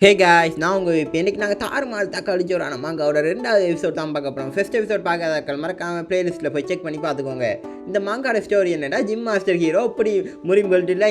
Hey guys, நான் உங்கள் இப்போ இன்றைக்கி நாங்கள் தாறுமாறு தக்காளி சோறான மாங்காவோட 2வது எபிசோட் தான் பார்க்க போகிறோம். ஃபர்ஸ்ட் எபிசோட் பார்க்காதாக்கள் மறக்காமல் ப்ளேலிஸ்ட்டில் போய் செக் பண்ணி பார்த்துக்கோங்க. இந்த மாங்காவோட ஸ்டோரி என்னென்னா, ஜிம் மாஸ்டர் ஹீரோ இப்படி முறிம்பல்ட்டில்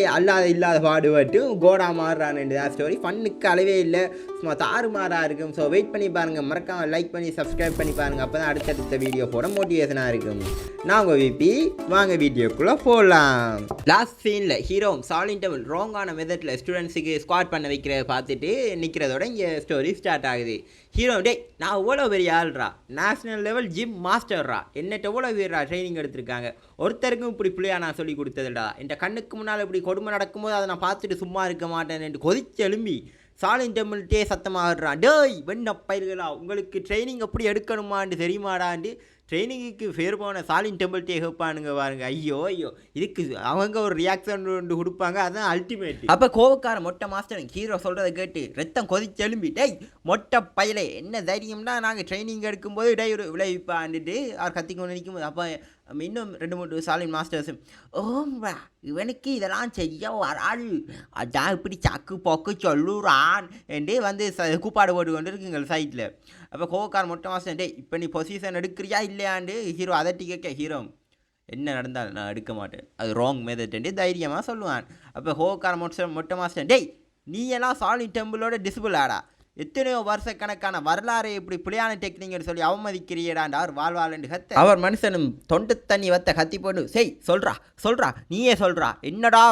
இல்லாத பாடுபட்டு கோடா மாறுறான்னு தான் ஸ்டோரி. ஃபன்னுக்கு அளவே இல்லை, சும்மா தாறுமாறாக இருக்கும். ஸோ வெயிட் பண்ணி பாருங்கள், மறக்காமல் லைக் பண்ணி சப்ஸ்கிரைப் பண்ணி பாருங்கள். அப்போ தான் அடுத்தடுத்த வீடியோ போட மோட்டிவேஷனாக இருக்கும். நான் உங்கள் விபி, வாங்க வீடியோக்குள்ளே போகலாம். லாஸ்ட் சீனில் ஹீரோ சாலின் டெம்பிள் ராங்கான மெத்தடில் ஸ்டூடெண்ட்ஸுக்கு ஸ்குவாட் பண்ண வைக்கிறத பார்த்துட்டு நிற்கிறதோட இங்கே ஸ்டோரி ஸ்டார்ட் ஆகுது. ஹீரோ டே, நான் எவ்வளோ பெரிய ஆள்றா, நேஷ்னல் லெவல் ஜிம் மாஸ்டர்ரா, என்னட்ட எவ்வளோ பேர்ரா ட்ரைனிங் எடுத்திருக்காங்க, ஒருத்தருக்கும் இப்படி பிள்ளையா நான் சொல்லி கொடுத்ததுடா, என் கண்ணுக்கு முன்னால் இப்படி கொடுமை நடக்கும்போது அதை நான் பார்த்துட்டு சும்மா இருக்க மாட்டேன் கொதிச்சு எழும்பி சாலின் டெம்பிள்கிட்டே சத்தமாகறான். டேய் வெண்ண பயிர்களா, உங்களுக்கு ட்ரைனிங் எப்படி எடுக்கணுமான்னு தெரியுமாடாண்டு ட்ரைனிங்குக்கு பேர் போன சாலின் டெம்பிள்கிட்டே கேட்பானுங்க பாருங்க. ஐயோ ஐயோ, இதுக்கு அவங்க ஒரு ரியாக்ஷன் ஒன்று கொடுப்பாங்க, அதுதான் அல்டிமேட். அப்போ கோவக்கார மொட்டை மாஸ்டர் ஹீரோ சொல்கிறத கேட்டு ரத்தம் கொதிச்செலும்பி, டேய் மொட்டை பயிலே, என்ன தைரியம்னா நாங்கள் ட்ரைனிங் எடுக்கும்போது இடையூறு விளைவிப்பான்ட்டு அவர் கத்திக்கொண்டு நிற்கும்போது, அப்போ இன்னும் 2-3 சாலின் மாஸ்டர்ஸ், ஓம்பா இவனுக்கு இதெல்லாம் செய்ய வராது, அதான் இப்படி சக்கு போக்கு சொல்லுறான் என்று வந்து கூப்பாடு போட்டு கொண்டு இருக்குங்க சைட்டில். அப்போ கோவக்கார மொட்டை மாஸ்டர், டே இப்போ நீ பொசிஷன் எடுக்கிறியா இல்லையாண்டு ஹீரோ அதட்டி கேட்க, ஹீரோ என்ன நடந்தாலும் நான் எடுக்க மாட்டேன், அது ராங் மெத்தட் தைரியமாக சொல்லுவான். அப்போ கோவக்கார மொட்டை மாஸ்டர், டேய் நீ எல்லாம் சாலின் டெம்பிளோட டிசிபிள் ஆடா, எத்தனையோ வருஷக்கணக்கான வரலாறு இப்படி பிள்ளையான டெக்னிக்னு சொல்லி அவமதிக்கிறியடாண்டா அவர் வாழ்வாள்னு கத்த. அவர் மனுஷனும் தொண்டு தண்ணி வத்த கத்தி போட்டு, செய் சொல்கிறா நீயே சொல்கிறா, என்னடா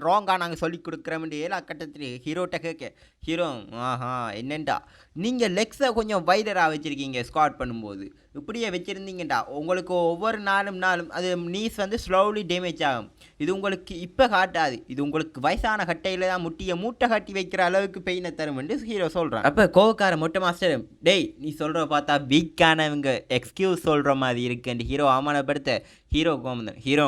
ராங்கா நாங்கள் சொல்லி கொடுக்குறோம்னு ஏழா கட்டத்தில் ஹீரோட்ட கேட்க, ஹீரோ ஆஹா என்னண்டா நீங்கள் லெக்ஸை கொஞ்சம் வைடராக வச்சுருக்கீங்க, ஸ்குவாட் பண்ணும்போது இப்படியே வச்சுருந்தீங்கடா உங்களுக்கு ஒவ்வொரு நாளும் அது நீஸ் வந்து ஸ்லோலி டேமேஜ் ஆகும், இது உங்களுக்கு இப்போ காட்டாது, இது உங்களுக்கு வயசான கட்டையில் தான் முட்டியை மூட்டை கட்டி வைக்கிற அளவுக்கு பெயினை தரும் என்று ஹீரோ சொல்கிறான். அப்போ கோவக்கார மொட்டை மாஸ்டர், டேய் நீ சொல்கிற பார்த்தா வீக்கானவங்க எக்ஸ்கியூஸ் சொல்கிற மாதிரி இருக்குன்னு ஹீரோ அவமானப்படுத்த, ஹீரோ கோமந்தன், ஹீரோ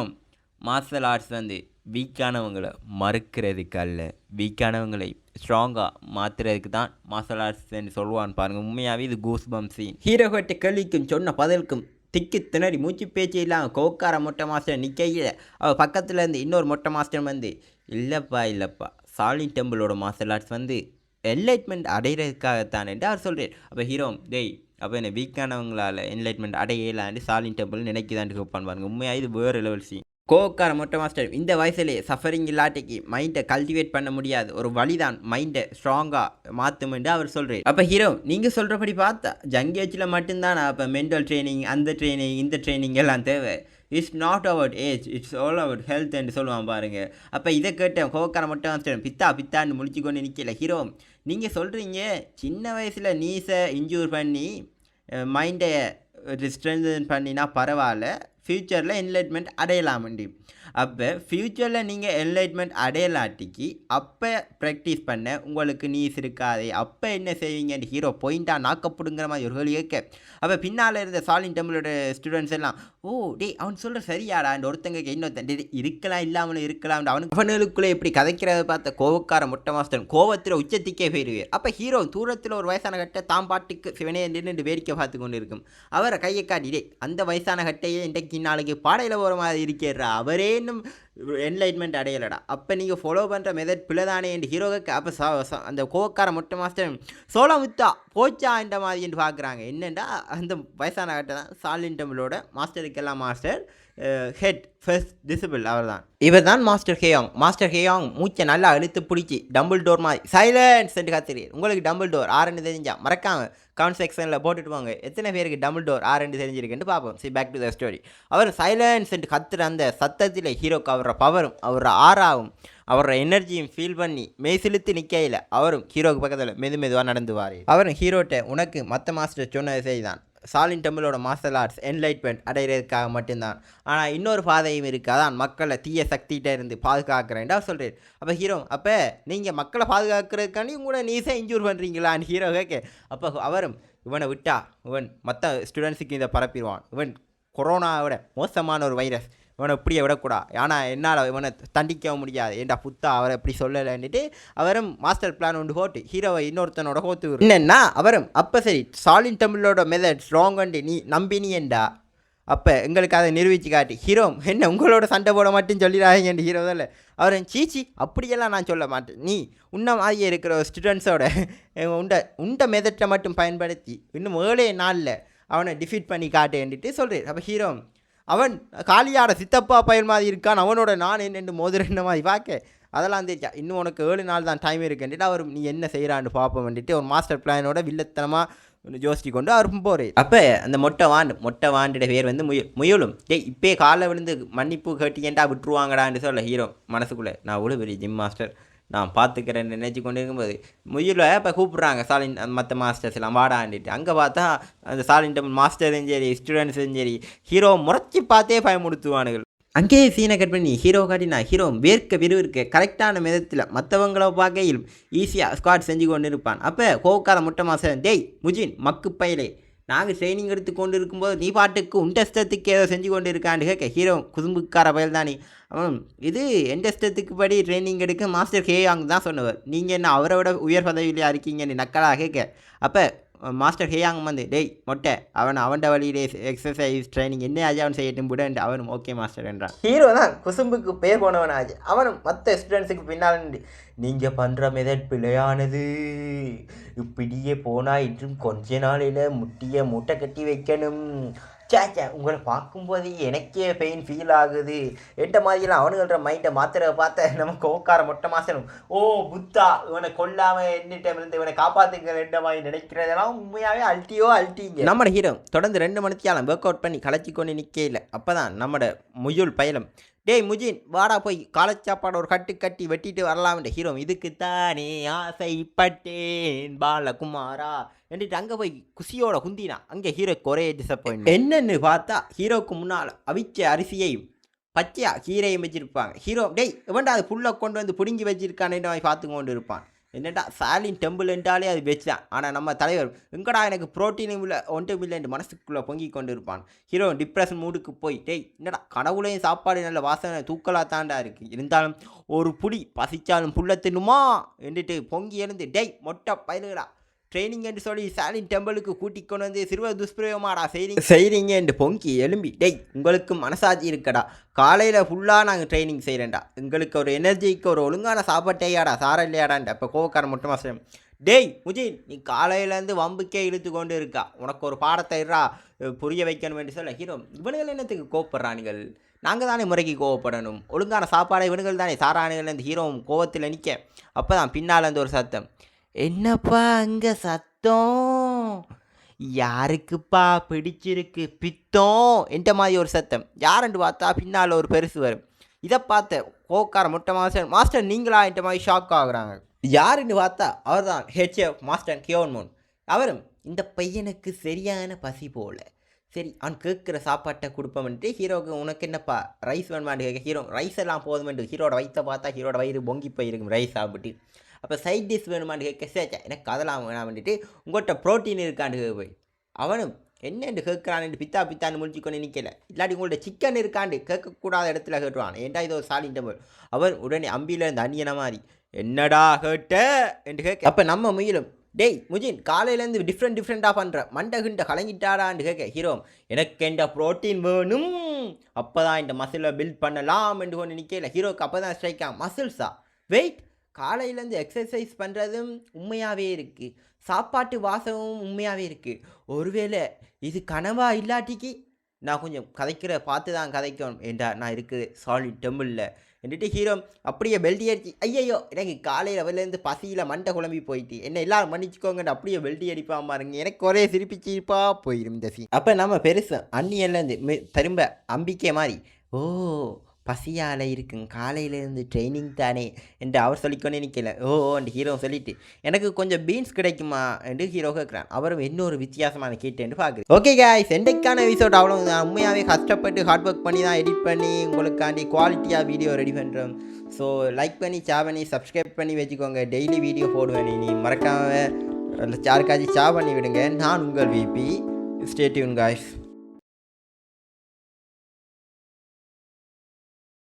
மார்ஷல் ஆர்ட்ஸ் வந்து வீக்கானவங்களை மறுக்கிறதுக்கு அல்ல, வீக்கானவங்களை ஸ்ட்ராங்காக மாற்றுறதுக்கு தான் மார்ஷல் ஆர்ட்ஸ்ன்னு சொல்லுவான்னு பாருங்கள். உண்மையாகவே இது கூஸ் பம்ப் சீன். ஹீரோ கிட்ட கேள்விக்கும் சொன்ன பதிலுக்கும் திக்கி திணறி மூச்சு பேச்சு இல்லாமல் கோவக்கார மொட்டை மாஸ்டர் நிற்கையில் அவள் பக்கத்தில் இருந்து இன்னொரு மொட்டை மாஸ்டர் வந்து, இல்லைப்பா சாலின் டெம்பிளோட மார்ஷல் ஆர்ட்ஸ் வந்து என்லைட்மெண்ட் அடைகிறதுக்காகத்தான் என்று அவர் சொல்கிறார். அப்போ ஹீரோ, டேய் அப்போ என்ன வீக்கானவங்களால் என்லைட்மெண்ட் அடையலான்னு சாலின் டெம்பிள் நினைக்குதான்னு கேட்பான் பாருங்க. உண்மையாக இது வேறு லெவல் சீன். கோவக்கார மொட்டை மாஸ்டர், இந்த வயசுலேயே சஃபரிங் இல்லாட்டிக்கு மைண்டை கல்டிவேட் பண்ண முடியாது, ஒரு வழிதான் மைண்டை ஸ்ட்ராங்காக மாற்றுமென்று அவர் சொல்கிறார். அப்போ ஹீரோ, நீங்கள் சொல்கிறபடி பார்த்தா ஜங்கேஜில் மட்டும்தான் அப்போ மென்டல் ட்ரைனிங், அந்த ட்ரைனிங் இந்த ட்ரைனிங் எல்லாம் தேவை, it's not about age, it's all about health என்று சொல்லுவான் பாருங்கள். அப்போ இதை கேட்டேன் கோவக்கார மொட்டை மாஸ்டர் பித்தான்னு முழிச்சு கொண்டு நிற்கல. ஹீரோ, நீங்கள் சொல்கிறீங்க சின்ன வயசில் நீஸை இன்ஜூர் பண்ணி மைண்டை ஸ்ட்ரென்தன் பண்ணினா பரவாயில்ல, ஃப்யூச்சரில் என்லைட்மெண்ட் அடையலாமண்டி. அப்போ ஃப்யூச்சரில் நீங்கள் என்லைட்மெண்ட் அடையலாட்டிக்கு அப்போ ப்ராக்டிஸ் பண்ண உங்களுக்கு நீஸ் இருக்காது, அப்போ என்ன செய்வீங்கன்னு ஹீரோ பாயிண்டாக நாக்கப்படுங்கிற மாதிரி ஒரு கேள்வி கேட்க, அப்போ பின்னால் இருந்த சாலின் டெம்பிளோட ஸ்டூடெண்ட்ஸ் எல்லாம், ஓ டே அவன் சொல்கிற சரியாடா அந்த ஒருத்தங்க இன்னொருத்தன் இருக்கலாம் இல்லாமல் இருக்கலாம் அவனுக்குள்ளே இப்படி கதைக்கிறத பார்த்த கோவக்கார மொட்டை மாஸ்டர் கோவத்தில் உச்சத்திக்கே போயிடுவார். அப்போ ஹீரோ தூரத்தில் ஒரு வயசான கட்டை தாம் பாட்டுக்கு சிவனே நின்று வேடிக்கை பார்த்து கொண்டு இருக்கும். அவரை கையை காட்டிடே, அந்த வயசான கட்டையே இன்றைக்கு நாளைக்கு பாடையில் போகிற மாதிரி இருக்கிறா, அவரே இன்னும் என்லைட்மெண்ட் அடையலடா, அப்போ நீங்கள் ஃபாலோ பண்ணுற மெத்தட் பிள்ளைதானே என்று ஹீரோவுக்கு. அப்போ அந்த கோவக்கார மொட்டை மாஸ்டர் சோளமுத்தா போச்சா என்ற மாதிரி என்று பார்க்குறாங்க. என்னென்னா அந்த வயசான கட்டை தான் சாலின் டெம்பிளோட மாஸ்டருக்கெல்லாம் மாஸ்டர், ஹெட் ஃபர்ஸ்ட் டிசிபிள் அவர் தான். இவர் தான் மாஸ்டர் ஹேயாங். மாஸ்டர் ஹேயாங் மூச்சை நல்லா இழுத்து பிடிச்சி டம்பிள் டோர் மாதிரி சைலன்ஸ் என்று கத்துறீர். உங்களுக்கு டம்பிள் டோர் ஆறுன்னு தெரிஞ்சா மறக்காமல் கமெண்ட் செக்ஷனில் போட்டுட்டு போங்க, எத்தனை பேருக்கு டம்பிள் டோர் ஆறுன்னு தெரிஞ்சிருக்குன்னு பார்ப்போம். See back to the story. அவர் சைலன்ஸ் என்று கத்துற அந்த சத்தத்தில் ஹீரோக்கு அவரோட பவரும் அவரோட ஆறாவும் அவரோட எனர்ஜியும் ஃபீல் பண்ணி மெய்சிலுத்து நிற்கையில் அவரும் ஹீரோக்கு பக்கத்தில் மெதுவாக நடந்து வார். அவரும் ஹீரோட்ட, உனக்கு மற்ற மாஸ்டர் சொன்னது சரிதான், சாலின் டெம்பிளோட மார்ஷல் ஆர்ட்ஸ் என்லைட்மெண்ட் அடைகிறதுக்காக மட்டும்தான், ஆனால் இன்னொரு பாதையும் இருக்குது, அதான் மக்களை தீய சக்திகிட்ட இருந்து பாதுகாக்கிறேன்டா சொல்கிறேன். அப்போ ஹீரோ, அப்போ நீங்கள் மக்களை பாதுகாக்கிறதுக்காண்டி உங்களோட நீஸை இன்ஜூர் பண்ணுறீங்களான்னு ஹீரோ கேட்க, அப்போ அவரும் இவனை விட்டா இவன் மற்ற ஸ்டூடெண்ட்ஸுக்கு இதை பரப்பிடுவான், இவன் கொரோனாவோட மோசமான ஒரு வைரஸ், இவனை இப்படியே விடக்கூடாது, ஆனால் என்னால் இவனை தண்டிக்கவும் முடியாது, ஏன்டா புத்தா அவரை இப்படி சொல்லலைன்னுட்டு அவரும் மாஸ்டர் பிளான் ஒன்று போட்டு ஹீரோவை இன்னொருத்தனோட கோத்து என்னன்னா அவரும், அப்போ சரி சாலின் டெம்பிளோட மெத்தட் ஸ்ட்ராங் நீ நம்பினியண்டா, அப்போ எங்களுக்கு அதை நிரூபித்து காட்டி ஹீரோ என்ன உங்களோட சண்டை போட மட்டும் சொல்லிடாதீங்க ஹீரோ தான் இல்லை அவர் சீச்சி அப்படியெல்லாம் நான் சொல்ல மாட்டேன் நீ உன்ன மாதிரியே இருக்கிற ஸ்டூடெண்ட்ஸோட உண்ட மெதட்டை மட்டும் பயன்படுத்தி இன்னும் 7 நாளில் அவனை டிஃபீட் பண்ணி காட்டேன்ட்டு சொல்கிறேன். அப்போ ஹீரோ அவன் காளியாட சித்தப்பா பயல் மாதிரி இருக்கான் அவனோட நான் என்னென்று மோதிரண்ட மாதிரி பார்க்க அதெல்லாம் தெரிஞ்சா இன்னும் உனக்கு 7 நாள் தான் டைம் இருக்குன்ட்டு அவர் நீ என்ன செய்கிறான்னு பார்ப்போம் வந்துட்டு ஒரு மாஸ்டர் பிளானோட வில்லத்தனமாக யோசிச்சு கொண்டு அவர் போகிறேன். அப்போ அந்த மொட்டை வாண்டிட பேர் வந்து முயலும் இப்போயே காலை விழுந்து மன்னிப்பு கேட்டீங்கன்ட்டா விட்டுருவாங்கடான்னு சொல்ல ஹீரோ மனசுக்குள்ளே நான் அவ்வளோ பெரிய ஜிம் மாஸ்டர் நான் பார்த்துக்கிறேன்னு நினச்சி கொண்டு இருக்கும்போது முயலை இப்போ கூப்பிட்றாங்க சாலின் மற்ற மாஸ்டர்ஸ் எல்லாம் வாடாண்டிட்டு அங்கே பார்த்தா அந்த சாலின் மாஸ்டரும் சரி ஸ்டூடெண்ட்ஸும் சரி ஹீரோ முறைச்சி பார்த்தே பயமுடுத்துவானுகள். அங்கேயே சீனை கட் பண்ணி ஹீரோ காட்டினா ஹீரோ விறுவிறுக்க கரெக்டான விதத்தில் மற்றவங்கள பார்க்கையில் ஈஸியாக ஸ்குவாட் செஞ்சு கொண்டு இருப்பான். அப்போ கோக்கார முட்டை மாசம் முஜின் மக்கு பயிலே நாங்கள் ட்ரைனிங் எடுத்து கொண்டு இருக்கும்போது நீ பாட்டுக்கு உண்டஸ்டத்துக்கு ஏதோ செஞ்சு கொண்டு இருக்கான்னு கேட்க ஹீரோ குதும்புக்கார பயல் தானே அவன் இது எண்டஸ்டத்துக்கு படி ட்ரைனிங் எடுக்க மாஸ்டர் ஹேயாங் தான் சொன்னவர் நீங்கள் என்ன அவரை விட உயர் பதவியிலே இருக்கீங்கன்னு நக்கலாக கேட்க அப்போ மாஸ்டர் ஹேயாங் வந்து மொட்டை அவன் வழியிலே எக்ஸசைஸ் ட்ரைனிங் என்ன ஆச்சு அவன் செய்யட்டும் விடன்ட்டு அவனும் ஓகே மாஸ்டர் என்றான். ஹீரோ தான் குசும்புக்கு பேர் போனவன் ஆச்சு அவனும் மற்ற ஸ்டூடெண்ட்ஸுக்கு பின்னால் நீங்கள் பண்ணுற மெதட் பிழையானது இப்படியே போனால் இன்னும் கொஞ்ச நாளையில் முட்டியை மூட்டை கட்டி வைக்கணும் சேச்சே உங்களை பார்க்கும்போது எனக்கே பெயின் ஃபீல் ஆகுது எட்ட மாதிரியெல்லாம் அவனுங்கள்ற மைண்டை மாத்திர பார்த்த நம்ம கோக்கார மொட்டை மாசனும் புத்தா இவனை கொல்லாமல் என்னிட்ட இருந்து இவனை காப்பாற்றுங்க என்ற மாதிரி நினைக்கிறதெல்லாம் உண்மையாகவே அல்ட்டிங்க. நம்ம ஹீரோ தொடர்ந்து 2 மணித்தியாலம் ஒர்க் அவுட் பண்ணி களைச்சி கொண்டு நிற்கல அப்போ தான் நம்மட முயுல் பயலம் முஜின் வாடா போய் காலேஜ் சாப்பாடு ஒரு கட்டி வெட்டிட்டு வரலாம்ன்ற ஹீரோ இதுக்குத்தானே ஆசைப்பட்டேன் பாலகுமாரா என்றிட்டு அங்கே போய் குசியோட குந்தினா அங்கே ஹீரோக்கு ஒரே டிசப்பாயின்ட் என்னன்னு பார்த்தா ஹீரோக்கு முன்னால் அவிச்ச அரிசியையும் பச்சையா கீரையும் வச்சுருப்பாங்க. ஹீரோ இவன்டா அது புல்லை கொண்டு வந்து பிடுங்கி வச்சிருக்கானேன்ற மாதிரி பார்த்து கொண்டு இருப்பான். என்னடா சாலின் டெம்பிள் என்றாலே அது வச்சு தான் ஆனால் நம்ம தலைவர் எங்கடா எனக்கு ப்ரோட்டீனும் இல்லை ஒன்றும் இல்லைன்னு மனசுக்குள்ளே பொங்கி கொண்டு இருப்பான். ஹீரோ டிப்ரெஷன் மூடுக்கு போய் என்னடா கடவுளையும் சாப்பாடு நல்ல வாசனை தூக்கலாக தாண்டா இருக்குது இருந்தாலும் ஒரு புடி பசிச்சாலும் புல்லை தின்னுமா என்றிட்டு பொங்கி எழுந்து மொட்டை பயிலுடா ட்ரைனிங் என்று சொல்லி சாலின் டெம்பிளுக்கு கூட்டிக் கொண்டு வந்து சிறுவ துஷ்பிரயோகமாடா செய்கிறீங்க என்று பொங்கி எழும்பி உங்களுக்கு மனசாட்சி இருக்கடா காலையில் ஃபுல்லாக நாங்கள் ட்ரைனிங் செய்கிறேன்டா எங்களுக்கு ஒரு எனர்ஜிக்கு ஒரு ஒழுங்கான சாப்பாட்டையாடா சாரம் இல்லையாடான்டா இப்போ கோவக்கார மட்டும் மாஸ்டர் முஜின் நீ காலையிலேருந்து வம்புக்கே இழுத்து கொண்டு இருக்கா உனக்கு ஒரு பாடத்தை இருறா புரிய வைக்கணும் என்று சொல்ல ஹீரோ இவனுகள் என்னத்துக்கு கோவப்படுறானுகள் நாங்கள் தானே முறைக்கு கோவப்படணும் ஒழுங்கான சாப்பாடை இவனுகள் தானே சாரானுகள் இந்த ஹீரோவும் கோவத்தில் நிற்க அப்போ தான் பின்னால் இருந்து ஒரு சத்தம் என்னப்பா அங்கே சத்தம் யாருக்குப்பா பிடிச்சிருக்கு பித்தம் என்ற மாதிரி ஒரு சத்தம் யாருன்னு பார்த்தா பின்னால் ஒரு பெருசு வரும். இதை பார்த்த கோக்கார முட்டை மாஸ்டர் நீங்களா என்ற மாதிரி ஷாக் ஆகுறாங்க. யாருன்னு பார்த்தா அவர் தான் ஹெச்எஃப் மாஸ்டர் கியோன்மோன். அவரும் இந்த பையனுக்கு சரியான பசி போல சரி அவன் கேட்குற சாப்பாட்டை கொடுப்போம்ன்ட்டு ஹீரோவுக்கு உனக்கு என்னப்பா ரைஸ் வேணுமான்னு கேட்க ஹீரோ ரைஸ் எல்லாம் போதுமென்று ஹீரோட வயிற்றை பார்த்தா ஹீரோட வயிறு பொங்கி போயிருக்கும் ரைஸ் சாப்பிட்டு. அப்போ சைட் டிஷ் வேணுமான்னு கேட்க சேச்சா எனக்கு அதெல்லாம் வேணாம் வந்துட்டு உங்கள்கிட்ட ப்ரோட்டீன் இருக்கான்னு போய் அவனும் என்னென்று கேட்குறான்னு பித்தான்னு முடிச்சு கொண்டு நிற்கல இல்லாட்டி உங்கள்ட்ட சிக்கன் இருக்காண்டு கேட்கக்கூடாத இடத்துல கேட்டுவான் ஏன்டா இது ஒரு சாலின் டெம்பிள். அவன் உடனே அம்பியில் இருந்த அணியன மாதிரி என்னடா கேட்ட என்று கேட்க அப்போ நம்ம முயலும் முஜின் காலையிலேருந்து டிஃப்ரெண்ட்டாக பண்ணுற மண்டகிண்ட கலங்கிட்டாடான்னு கேட்க ஹீரோ எனக்கு எந்த ப்ரோட்டீன் வேணும் அப்போ தான் இந்த மசிலை பில்ட் பண்ணலாம் என்று கொண்டு நிற்கல ஹீரோக்கு அப்போ தான் ஸ்ட்ரைக் ஆகும் மசில்ஸா வெயிட் காலையிலேருந்து எக்ஸசைஸ் பண்ணுறதும் உண்மையாகவே இருக்குது சாப்பாட்டு வாசமும் உண்மையாகவே இருக்குது ஒருவேளை இது கனவா இல்லாட்டிக்கு நான் கொஞ்சம் கதைக்கிற பார்த்து தான் கதைக்கணும் என்றா நான் இருக்குது சாலிட் டெம்பிளில் என்றிட்டு ஹீரோ அப்படியே பெல்டி அடிச்சு ஐயையோ எனக்கு காலையில் வரலேருந்து பசியில் மண்டை குழம்பி போயிட்டு என்ன எல்லாரும் மன்னிச்சுக்கோங்கன்னு அப்படியே பெல்டி அடிப்பாம பாருங்க எனக்கு ஒரே சிரிப்பிச்சிருப்பாக போயிடும் இந்த சீன். அப்போ நம்ம பெருசு அண்ணியல்லேருந்து திரும்ப அம்பிக்கை மாதிரி பசியால் இருக்குங்க காலையிலேருந்து ட்ரைனிங் தானே என்று அவர் சொல்லிக்கொண்டே நிற்கல என்று ஹீரோ சொல்லிட்டு எனக்கு கொஞ்சம் பீன்ஸ் கிடைக்குமா என்று ஹீரோ கேட்குறான். அவரும் இன்னொரு வித்தியாசமான கேட்டு என்று பார்க்குறேன். ஓகே காய்ஸ் சென்னைக்கான எபிசோட் அவ்வளோ நான் உண்மையாகவே கஷ்டப்பட்டு ஹார்ட் ஒர்க் பண்ணி தான் எடிட் பண்ணி உங்களுக்காண்டி குவாலிட்டியாக வீடியோ ரெடி பண்ணுறோம். ஸோ லைக் பண்ணி பண்ணி சப்ஸ்கிரைப் பண்ணி வச்சுக்கோங்க டெய்லி வீடியோ போடுவேன் நீ மறக்காமல் யாருக்காச்சும் பண்ணி விடுங்க. நான் உங்கள் விபி ஸ்டே டியூன் காய்ஸ்.